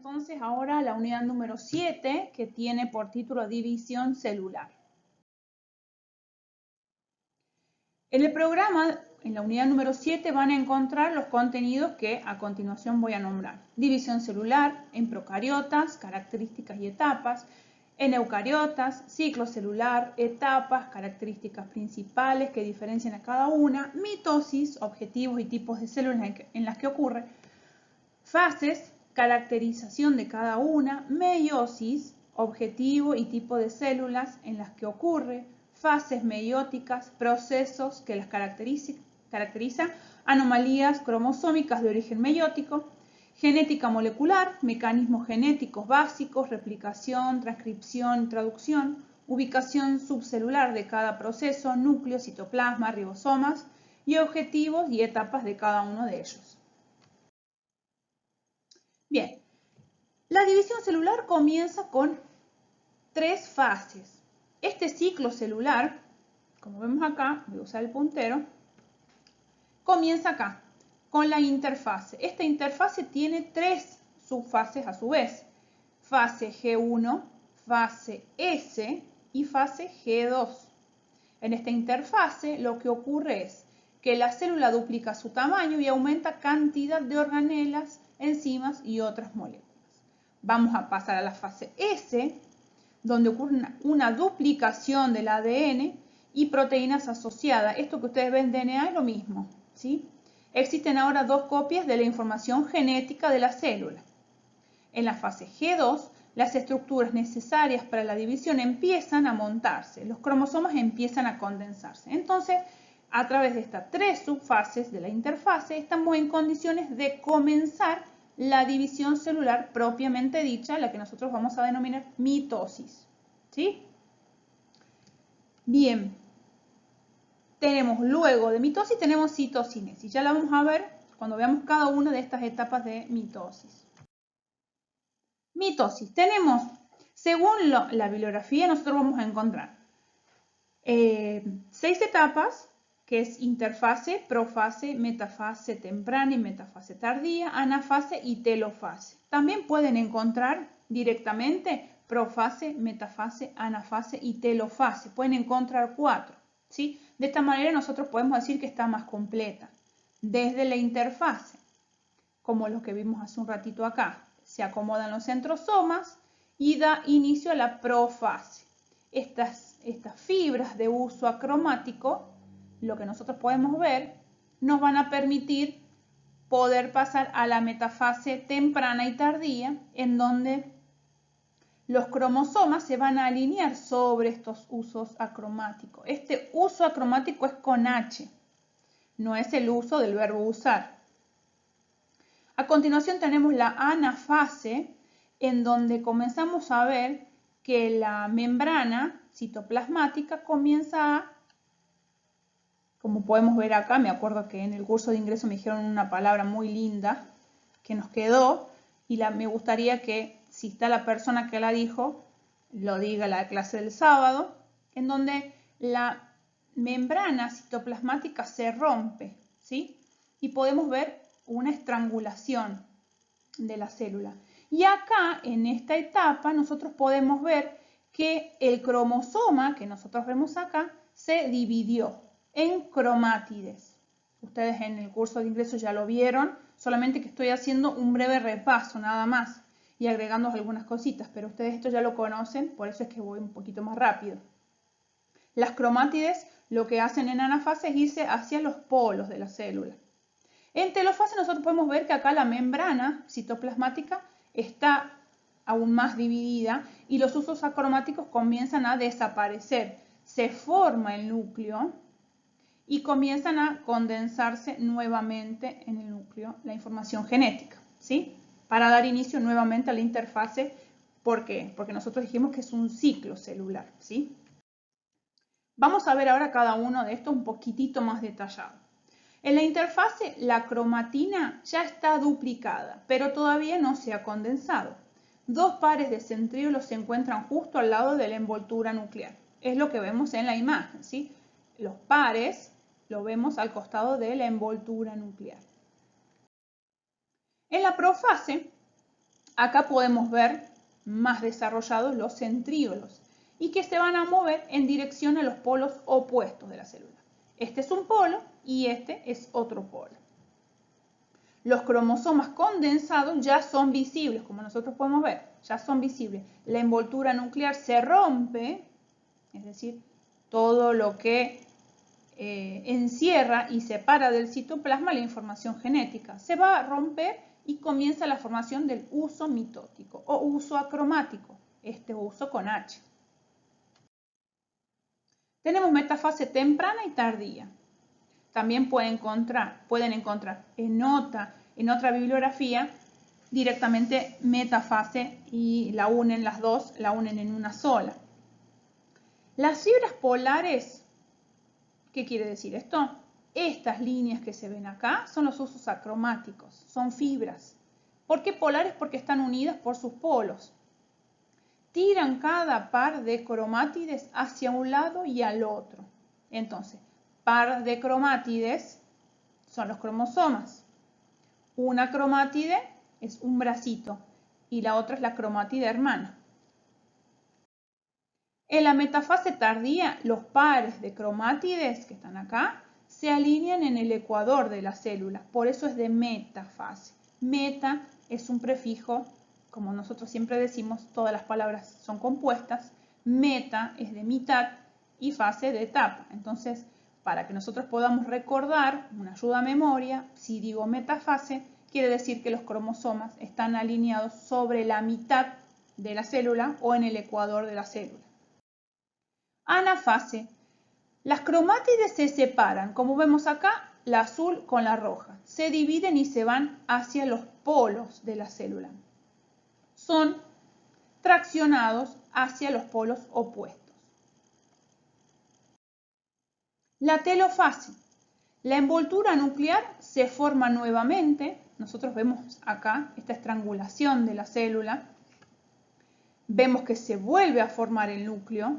entonces ahora la unidad número 7, que tiene por título División celular. En el programa, en la unidad número 7, van a encontrar los contenidos que a continuación voy a nombrar. División celular, en procariotas, características y etapas. En eucariotas, ciclo celular, etapas, características principales que diferencian a cada una. Mitosis, objetivos y tipos de células en las que ocurre. Fases, caracterización de cada una. Meiosis, objetivo y tipo de células en las que ocurre. Fases meióticas, procesos que las caracterizan. Anomalías cromosómicas de origen meiótico. Genética molecular, mecanismos genéticos básicos, replicación, transcripción, traducción, ubicación subcelular de cada proceso, núcleo, citoplasma, ribosomas y objetivos y etapas de cada uno de ellos. Bien, la división celular comienza con 3 fases. Este ciclo celular, como vemos acá, voy a usar el puntero, comienza acá, con la interfase. Esta interfase tiene 3 subfases a su vez. Fase G1, fase S y fase G2. En esta interfase lo que ocurre es que la célula duplica su tamaño y aumenta cantidad de organelas, enzimas y otras moléculas. Vamos a pasar a la fase S, donde ocurre una duplicación del ADN y proteínas asociadas. Esto que ustedes ven DNA es lo mismo, ¿sí? Existen ahora 2 copias de la información genética de la célula. En la fase G2, las estructuras necesarias para la división empiezan a montarse, los cromosomas empiezan a condensarse. Entonces, a través de estas 3 subfases de la interfase, estamos en condiciones de comenzar la división celular propiamente dicha, la que nosotros vamos a denominar mitosis. ¿Sí? Bien. Tenemos luego de mitosis, tenemos citocinesis. Ya la vamos a ver cuando veamos cada una de estas etapas de mitosis. Mitosis. Tenemos, según la bibliografía, nosotros vamos a encontrar 6 etapas, que es interfase, profase, metafase temprana y metafase tardía, anafase y telofase. También pueden encontrar directamente profase, metafase, anafase y telofase. Pueden encontrar 4. ¿Sí? De esta manera nosotros podemos decir que está más completa. Desde la interfase, como lo que vimos hace un ratito acá, se acomodan los centrosomas y da inicio a la profase. Estas fibras de uso acromático, lo que nosotros podemos ver, nos van a permitir poder pasar a la metafase temprana y tardía, en donde los cromosomas se van a alinear sobre estos usos acromáticos. Este uso acromático es con H, no es el uso del verbo usar. A continuación tenemos la anafase, en donde comenzamos a ver que la membrana citoplasmática comienza a, como podemos ver acá, me acuerdo que en el curso de ingreso me dijeron una palabra muy linda que nos quedó y me gustaría que, si está la persona que la dijo, lo diga la clase del sábado, en donde la membrana citoplasmática se rompe, ¿sí? Y podemos ver una estrangulación de la célula. Y acá, en esta etapa, nosotros podemos ver que el cromosoma, que nosotros vemos acá, se dividió en cromátides. Ustedes en el curso de ingreso ya lo vieron, solamente que estoy haciendo un breve repaso nada más y agregando algunas cositas, pero ustedes esto ya lo conocen, por eso es que voy un poquito más rápido. Las cromátides lo que hacen en anafase es irse hacia los polos de la célula. En telofase nosotros podemos ver que acá la membrana citoplasmática está aún más dividida y los usos acromáticos comienzan a desaparecer. Se forma el núcleo y comienzan a condensarse nuevamente en el núcleo la información genética, ¿sí? Para dar inicio nuevamente a la interfase. ¿Por qué? Porque nosotros dijimos que es un ciclo celular, ¿sí? Vamos a ver ahora cada uno de estos un poquitito más detallado. En la interfase, la cromatina ya está duplicada, pero todavía no se ha condensado. 2 pares de centríolos se encuentran justo al lado de la envoltura nuclear. Es lo que vemos en la imagen, ¿sí? Los pares lo vemos al costado de la envoltura nuclear. En la profase, Acá podemos ver más desarrollados los centríolos y que se van a mover en dirección a los polos opuestos de la célula. Este es un polo y este es otro polo. Los cromosomas condensados ya son visibles, como nosotros podemos ver, ya son visibles. La envoltura nuclear se rompe, es decir, todo lo que encierra y separa del citoplasma la información genética. Se va a romper y comienza la formación del uso mitótico o uso acromático, este uso con H. Tenemos metafase temprana y tardía. También pueden encontrar en otra bibliografía directamente metafase y la unen las dos, la unen en una sola. Las fibras polares, ¿qué quiere decir esto? Estas líneas que se ven acá son los usos acromáticos, son fibras. ¿Por qué polares? Porque están unidas por sus polos. Tiran cada par de cromátides hacia un lado y al otro. Entonces, par de cromátides son los cromosomas. Una cromátide es un bracito y la otra es la cromátide hermana. En la metafase tardía, los pares de cromátides que están acá se alinean en el ecuador de la célula, por eso es de metafase. Meta es un prefijo, como nosotros siempre decimos, todas las palabras son compuestas. Meta es de mitad y fase de etapa. Entonces, para que nosotros podamos recordar una ayuda a memoria, si digo metafase, quiere decir que los cromosomas están alineados sobre la mitad de la célula o en el ecuador de la célula. Anafase. Las cromátides se separan, como vemos acá, la azul con la roja. Se dividen y se van hacia los polos de la célula. Son traccionados hacia los polos opuestos. La telofase. La envoltura nuclear se forma nuevamente. Nosotros vemos acá esta estrangulación de la célula. Vemos que se vuelve a formar el núcleo.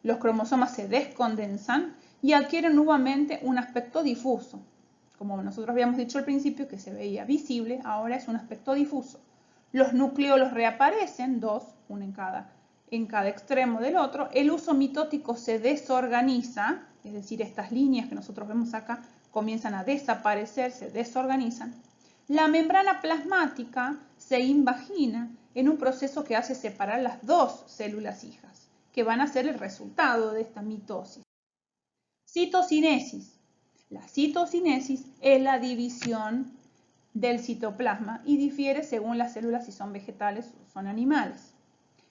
Los cromosomas se descondensan y adquieren nuevamente un aspecto difuso. Como nosotros habíamos dicho al principio que se veía visible, ahora es un aspecto difuso. Los nucleolos reaparecen, dos, uno en cada extremo del otro. El uso mitótico se desorganiza, es decir, estas líneas que nosotros vemos acá comienzan a desaparecer, se desorganizan. La membrana plasmática se invagina en un proceso que hace separar las dos células hijas, que van a ser el resultado de esta mitosis. Citocinesis. La citocinesis es la división del citoplasma y difiere según las células si son vegetales o son animales.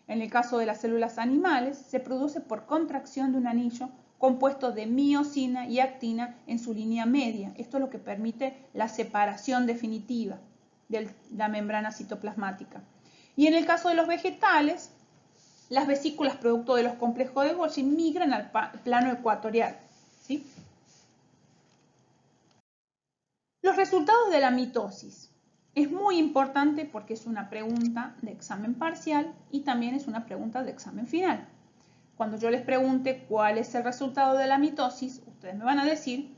En el caso de las células animales, se produce por contracción de un anillo compuesto de miosina y actina en su línea media. Esto es lo que permite la separación definitiva de la membrana citoplasmática. Y en el caso de los vegetales, las vesículas producto de los complejos de Golgi migran al plano ecuatorial, ¿sí? Los resultados de la mitosis. Es muy importante porque es una pregunta de examen parcial y también es una pregunta de examen final. Cuando yo les pregunte cuál es el resultado de la mitosis, ustedes me van a decir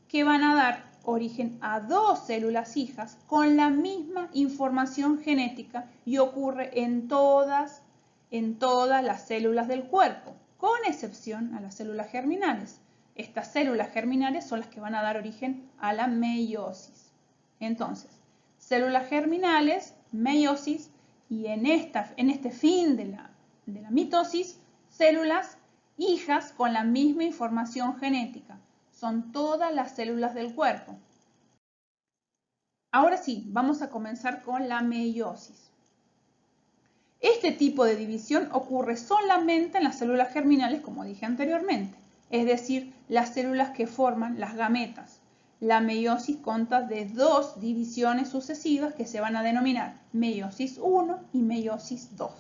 que van a dar origen a dos células hijas con la misma información genética y ocurre en todas las células del cuerpo, con excepción a las células germinales. Estas células germinales son las que van a dar origen a la meiosis. Entonces, células germinales, meiosis, y en este fin de la mitosis, células hijas con la misma información genética. Son todas las células del cuerpo. Ahora sí, vamos a comenzar con la meiosis. Este tipo de división ocurre solamente en las células germinales, como dije anteriormente, es decir, las células que forman las gametas. La meiosis consta de dos divisiones sucesivas que se van a denominar meiosis 1 y meiosis 2.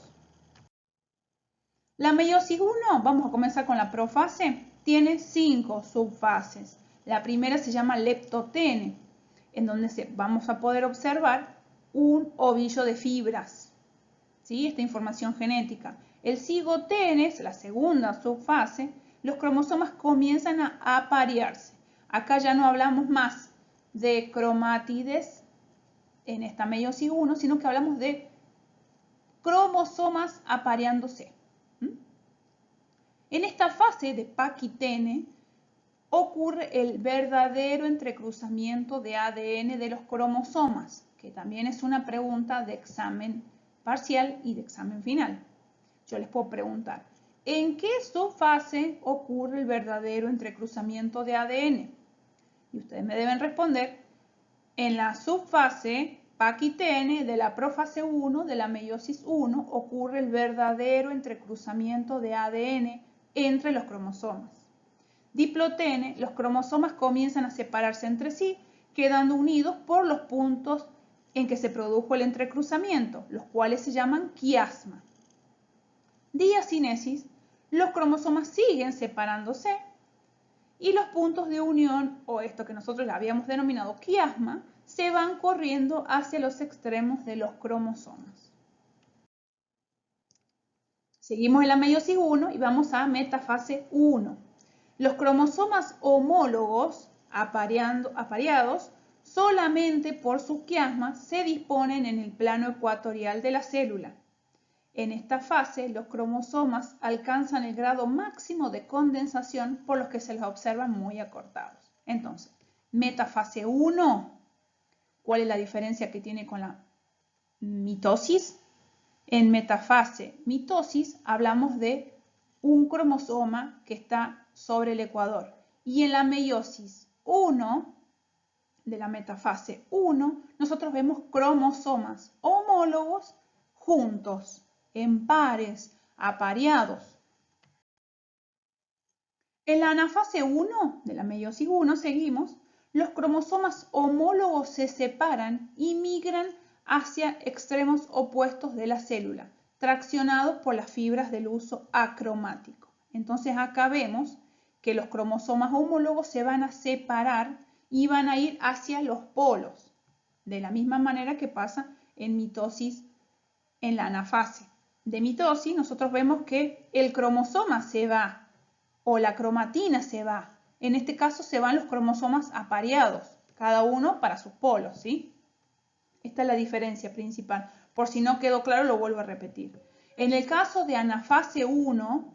La meiosis 1, vamos a comenzar con la profase, tiene 5 subfases. La primera se llama leptotene, en donde vamos a poder observar un ovillo de fibras, ¿sí? Esta información genética. El cigotene es la segunda subfase. Los cromosomas comienzan a aparearse. Acá ya no hablamos más de cromátides en esta meiosis 1, sino que hablamos de cromosomas apareándose. En esta fase de Paquitene ocurre el verdadero entrecruzamiento de ADN de los cromosomas, que también es una pregunta de examen parcial y de examen final. Yo les puedo preguntar, ¿en qué subfase ocurre el verdadero entrecruzamiento de ADN? Y ustedes me deben responder, en la subfase Paquitene de la profase 1 de la meiosis 1 ocurre el verdadero entrecruzamiento de ADN entre los cromosomas. Diplotene, los cromosomas comienzan a separarse entre sí, quedando unidos por los puntos en que se produjo el entrecruzamiento, los cuales se llaman quiasma. Diacinesis, los cromosomas siguen separándose y los puntos de unión, o esto que nosotros le habíamos denominado quiasma, se van corriendo hacia los extremos de los cromosomas. Seguimos en la meiosis 1 y vamos a metafase 1. Los cromosomas homólogos apareados solamente por sus quiasmas se disponen en el plano ecuatorial de la célula. En esta fase, los cromosomas alcanzan el grado máximo de condensación, por los que se los observan muy acortados. Entonces, metafase 1, ¿cuál es la diferencia que tiene con la mitosis? En metafase mitosis hablamos de un cromosoma que está sobre el ecuador. Y en la meiosis 1, de la metafase 1, nosotros vemos cromosomas homólogos juntos, en pares, apareados. En la anafase 1, de la meiosis 1, seguimos, los cromosomas homólogos se separan y migran hacia extremos opuestos de la célula, traccionados por las fibras del uso acromático. Entonces acá vemos que los cromosomas homólogos se van a separar y van a ir hacia los polos, de la misma manera que pasa en mitosis en la anafase. De mitosis nosotros vemos que el cromosoma se va o la cromatina se va. En este caso se van los cromosomas apareados, cada uno para sus polos, ¿sí? Esta es la diferencia principal. Por si no quedó claro, lo vuelvo a repetir. En el caso de anafase 1,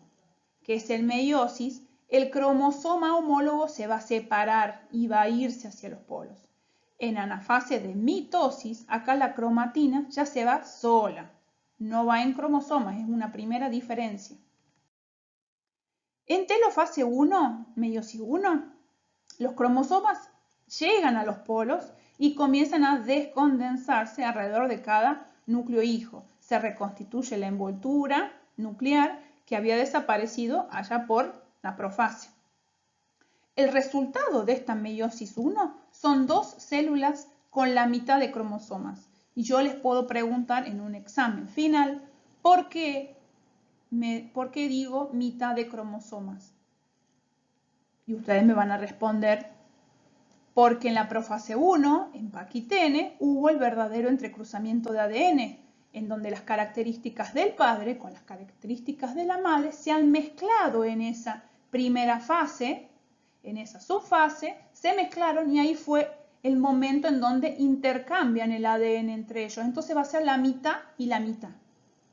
que es el meiosis, el cromosoma homólogo se va a separar y va a irse hacia los polos. En anafase de mitosis, acá la cromatina ya se va sola. No va en cromosomas, es una primera diferencia. En telofase 1, meiosis 1, los cromosomas llegan a los polos y comienzan a descondensarse alrededor de cada núcleo hijo. Se reconstituye la envoltura nuclear que había desaparecido allá por la profase. El resultado de esta meiosis 1 son dos células con la mitad de cromosomas. Y yo les puedo preguntar en un examen final, ¿por qué digo mitad de cromosomas? Y ustedes me van a responder, porque en la profase 1, en Paquitene, hubo el verdadero entrecruzamiento de ADN, en donde las características del padre con las características de la madre se han mezclado en esa primera fase, en esa subfase, se mezclaron y ahí fue el momento en donde intercambian el ADN entre ellos. Entonces va a ser la mitad y la mitad.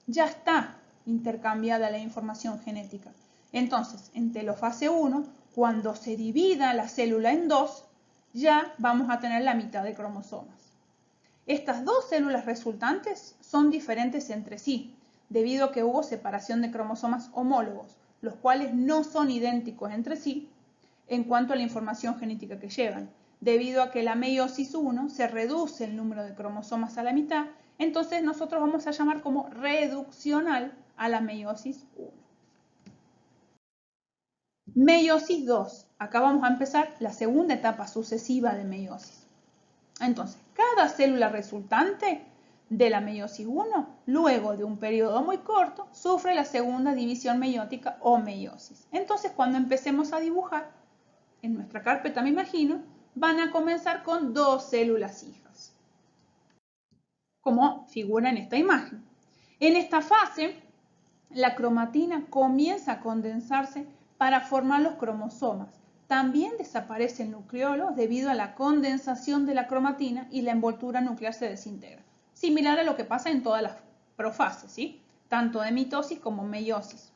Ya está intercambiada la información genética. Entonces, en telofase 1, cuando se divida la célula en dos, ya vamos a tener la mitad de cromosomas. Estas dos células resultantes son diferentes entre sí, debido a que hubo separación de cromosomas homólogos, los cuales no son idénticos entre sí en cuanto a la información genética que llevan. Debido a que la meiosis 1 se reduce el número de cromosomas a la mitad, entonces nosotros vamos a llamar como reduccional a la meiosis 1. Meiosis 2. Acá vamos a empezar la segunda etapa sucesiva de meiosis. Entonces, cada célula resultante de la meiosis 1, luego de un periodo muy corto, sufre la segunda división meiótica o meiosis. Entonces, cuando empecemos a dibujar, en nuestra carpeta me imagino, van a comenzar con dos células hijas, como figura en esta imagen. En esta fase, la cromatina comienza a condensarse para formar los cromosomas, también desaparece el nucleolo debido a la condensación de la cromatina y la envoltura nuclear se desintegra. Similar a lo que pasa en todas las profases, ¿sí? Tanto de mitosis como meiosis.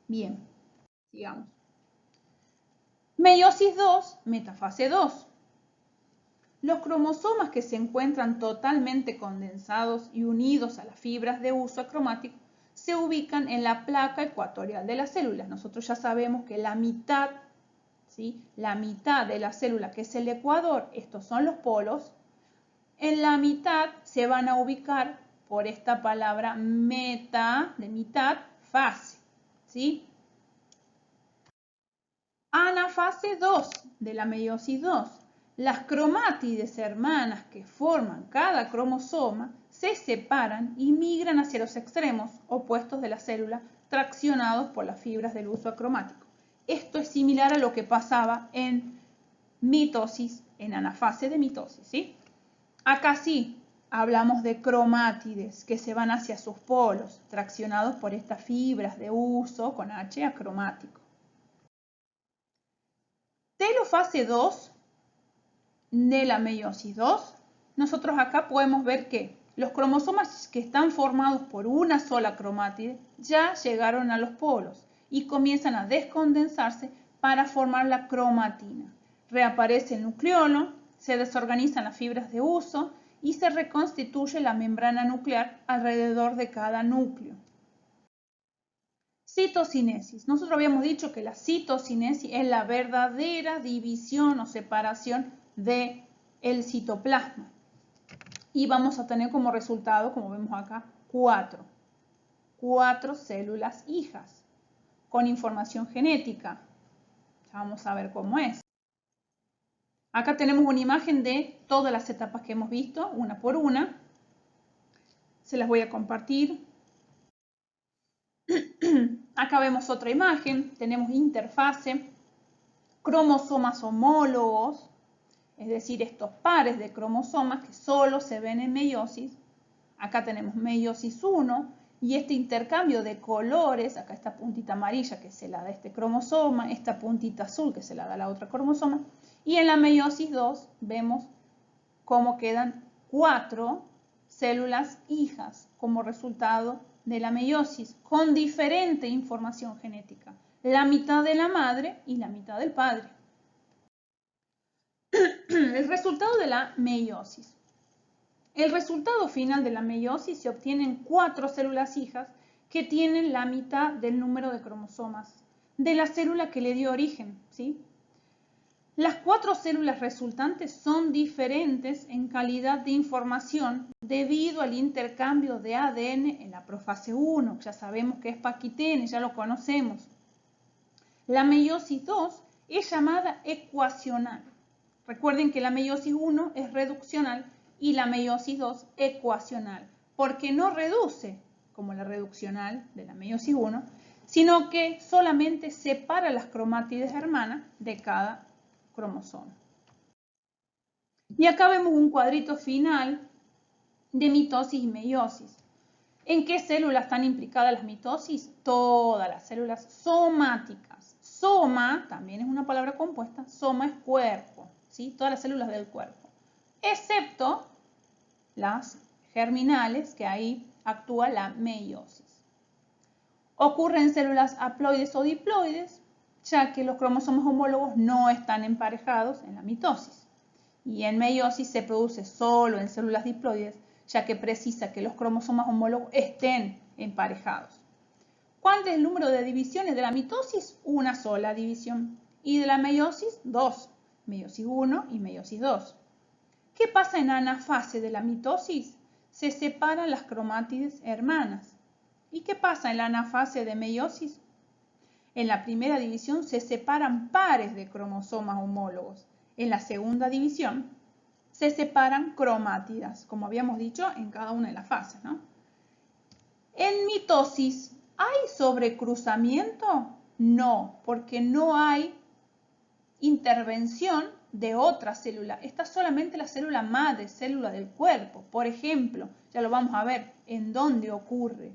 Bien, sigamos. Meiosis 2, metafase 2. Los cromosomas que se encuentran totalmente condensados y unidos a las fibras de uso acromático se ubican en la placa ecuatorial de la célula. Nosotros ya sabemos que la mitad, ¿sí? La mitad de la célula, que es el ecuador, estos son los polos, en la mitad se van a ubicar por esta palabra meta, de mitad, fase, ¿sí? Anafase 2 de la meiosis 2. Las cromátides hermanas que forman cada cromosoma se separan y migran hacia los extremos opuestos de la célula, traccionados por las fibras del uso acromático. Esto es similar a lo que pasaba en mitosis, en anafase de mitosis, ¿sí? Acá sí hablamos de cromátides que se van hacia sus polos, traccionados por estas fibras de uso con H acromático. Telofase 2 de la meiosis 2, nosotros acá podemos ver que los cromosomas que están formados por una sola cromátide ya llegaron a los polos y comienzan a descondensarse para formar la cromatina. Reaparece el nucleolo, se desorganizan las fibras de uso y se reconstituye la membrana nuclear alrededor de cada núcleo. Citocinesis. Nosotros habíamos dicho que la citocinesis es la verdadera división o separación del citoplasma. Y vamos a tener como resultado, como vemos acá, cuatro células hijas con información genética. Ya vamos a ver cómo es. Acá tenemos una imagen de todas las etapas que hemos visto, una por una. Se las voy a compartir. Acá vemos otra imagen, tenemos interfase, cromosomas homólogos, es decir, estos pares de cromosomas que solo se ven en meiosis. Acá tenemos meiosis 1 y este intercambio de colores, acá esta puntita amarilla que se la da este cromosoma, esta puntita azul que se la da la otra cromosoma. Y en la meiosis 2 vemos cómo quedan 4 células hijas como resultado de la meiosis, con diferente información genética, la mitad de la madre y la mitad del padre. El resultado de la meiosis. El resultado final de la meiosis se obtienen 4 células hijas que tienen la mitad del número de cromosomas de la célula que le dio origen, ¿sí? Las 4 células resultantes son diferentes en calidad de información debido al intercambio de ADN en la profase 1. Ya sabemos que es paquitene, ya lo conocemos. La meiosis 2 es llamada ecuacional. Recuerden que la meiosis 1 es reduccional y la meiosis 2 ecuacional, porque no reduce como la reduccional de la meiosis 1, sino que solamente separa las cromátides hermanas de cada cromosoma. Y acá vemos un cuadrito final de mitosis y meiosis. ¿En qué células están implicadas las mitosis? Todas las células somáticas. Soma también es una palabra compuesta. Soma es cuerpo, ¿sí? Todas las células del cuerpo, excepto las germinales, que ahí actúa la meiosis. Ocurre en células haploides o diploides, ya que los cromosomas homólogos no están emparejados en la mitosis. Y en meiosis se produce solo en células diploides, ya que precisa que los cromosomas homólogos estén emparejados. ¿Cuál es el número de divisiones de la mitosis? Una sola división. Y de la meiosis, 2. Meiosis 1 y meiosis 2. ¿Qué pasa en anafase de la mitosis? Se separan las cromátides hermanas. ¿Y qué pasa en la anafase de meiosis? En la primera división se separan pares de cromosomas homólogos. En la segunda división se separan cromátidas, como habíamos dicho en cada una de las fases, ¿no? En mitosis, ¿hay sobrecruzamiento? No, porque no hay intervención de otra célula. Está solamente la célula madre, célula del cuerpo. Por ejemplo, ya lo vamos a ver en dónde ocurre,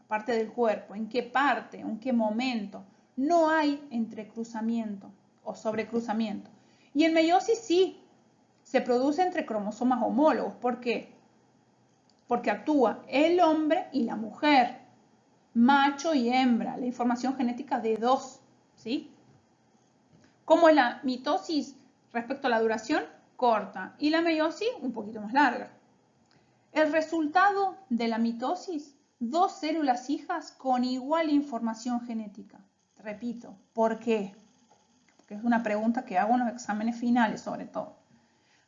parte del cuerpo, en qué parte, en qué momento. No hay entrecruzamiento o sobrecruzamiento. Y en meiosis sí, se produce entre cromosomas homólogos. ¿Por qué? Porque actúa el hombre y la mujer, macho y hembra, la información genética de dos, ¿sí? ¿Cómo es la mitosis respecto a la duración? Corta, y la meiosis un poquito más larga. El resultado de la mitosis, dos células hijas con igual información genética. Repito, ¿por qué? Porque es una pregunta que hago en los exámenes finales sobre todo.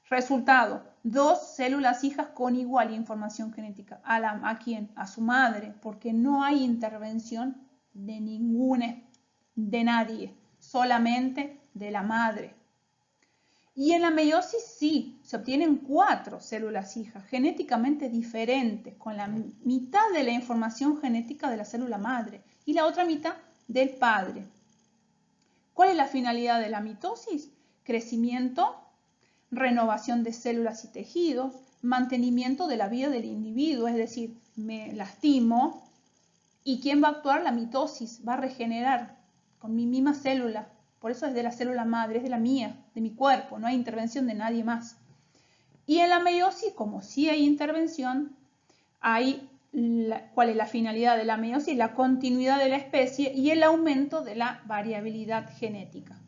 Resultado, dos células hijas con igual información genética. ¿A quién? A su madre, porque no hay intervención de nadie, solamente de la madre. Y en la meiosis sí, se obtienen 4 células hijas genéticamente diferentes, con la mitad de la información genética de la célula madre y la otra mitad del padre. ¿Cuál es la finalidad de la mitosis? Crecimiento, renovación de células y tejidos, mantenimiento de la vida del individuo, es decir, me lastimo. ¿Y quién va a actuar? La mitosis, va a regenerar con mi misma célula. Por eso es de la célula madre, es de la mía, de mi cuerpo, no hay intervención de nadie más. Y en la meiosis, como sí hay intervención, ¿cuál es la finalidad de la meiosis? La continuidad de la especie y el aumento de la variabilidad genética.